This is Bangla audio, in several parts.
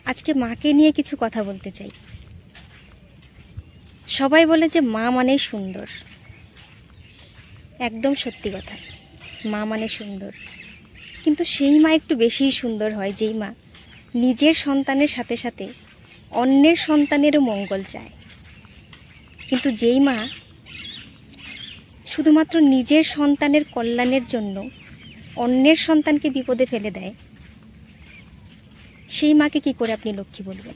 আজকে মাকে নিয়ে কিছু কথা বলতে চাই। সবাই বলে যে মা মানে সুন্দর, একদম সত্যি কথা, মা মানে সুন্দর। কিন্তু সেই মা একটু বেশিই সুন্দর হয় যেই মা নিজের সন্তানের সাথে সাথে অন্যের সন্তানেরও মঙ্গল চায়। কিন্তু যেই মা শুধুমাত্র নিজের সন্তানের কল্যাণের জন্য অন্যের সন্তানকে বিপদে ফেলে দেয়, সেই মাকে কি করে আপনি লক্ষ্মী বলবেন?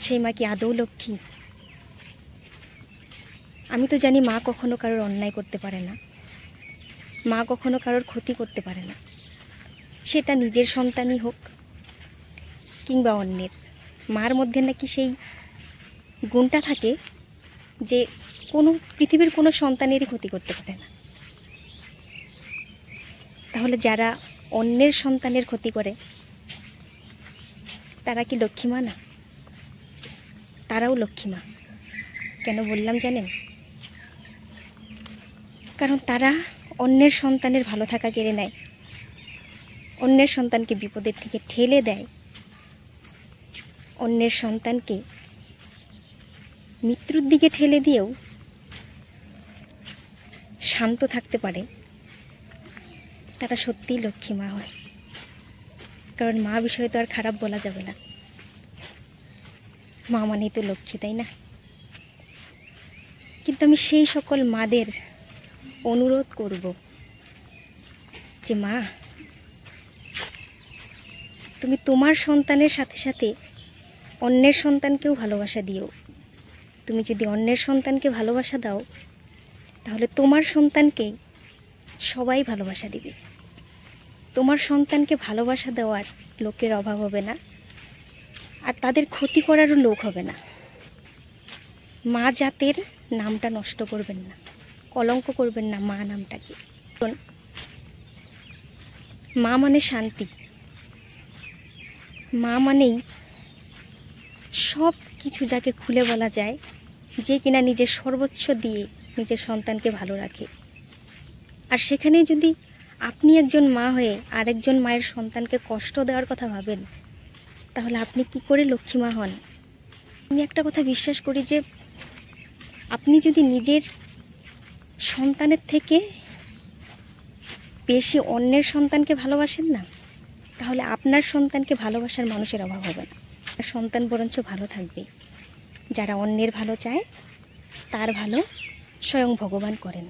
সেই মা কি আদৌ লক্ষ্মী? আমি তো জানি মা কখনো কারোর অন্যায় করতে পারে না, মা কখনো কারোর ক্ষতি করতে পারে না, সেটা নিজের সন্তানই হোক কিংবা অন্যের। মার মধ্যে নাকি সেই গুণটা থাকে যে পৃথিবীর কোনো সন্তানেরই ক্ষতি করতে পারে না। তাহলে যারা অন্যের সন্তানের ক্ষতি করে তারা কি লক্ষ্মী মা না? তারাও লক্ষ্মী মা। কেন বললাম জানেন? কারণ তারা অন্যের সন্তানের ভালো থাকা কেড়ে নেয়, অন্যের সন্তানকে বিপদের থেকে ঠেলে দেয়, অন্যের সন্তানকে মৃত্যুর দিকে ঠেলে দিয়েও শান্ত থাকতে পারে। তারা সত্যিই লক্ষ্মী মা হয়। কারণ মা বিষয়ে তো আর খারাপ বলা যাবে না, মা মানেই তো লক্ষ্মী, তাই না? কিন্তু আমি সেই সকল মাদের অনুরোধ করব যে মা, তুমি তোমার সন্তানের সাথে সাথে অন্যের সন্তানকেও ভালোবাসা দিও। তুমি যদি অন্যের সন্তানকে ভালোবাসা দাও তাহলে তোমার সন্তানকে সবাই ভালোবাসা দিবে। তোমার সন্তানকে ভালোবাসা দেওয়ার লোকের অভাব হবে না, আর তাদের ক্ষতি করারও লোক হবে না। মা জাতের নামটা নষ্ট করবেন না, কলঙ্ক করবেন না মা নামটাকে। মা মানে শান্তি, মা মানেই সব কিছু যাকে খুলে বলা যায়, যে কিনা নিজের সর্বোচ্চ দিয়ে নিজের সন্তানকে ভালো রাখে। আর সেখানে যদি আপনি একজন মা হয়ে আরেকজন মায়ের সন্তানকে কষ্ট দেওয়ার কথা ভাবেন, তাহলে আপনি কি করে লক্ষ্মী মা হন? আমি একটা কথা বিশ্বাস করি যে আপনি যদি নিজের সন্তানের থেকে বেশি অন্যের সন্তানকে ভালোবাসেন না, তাহলে আপনার সন্তানকে ভালোবাসার মানুষের অভাব হবে না। সন্তান বরঞ্চ ভালো থাকবে। যারা অন্যের ভালো চায় তার ভালো স্বয়ং ভগবান করেন।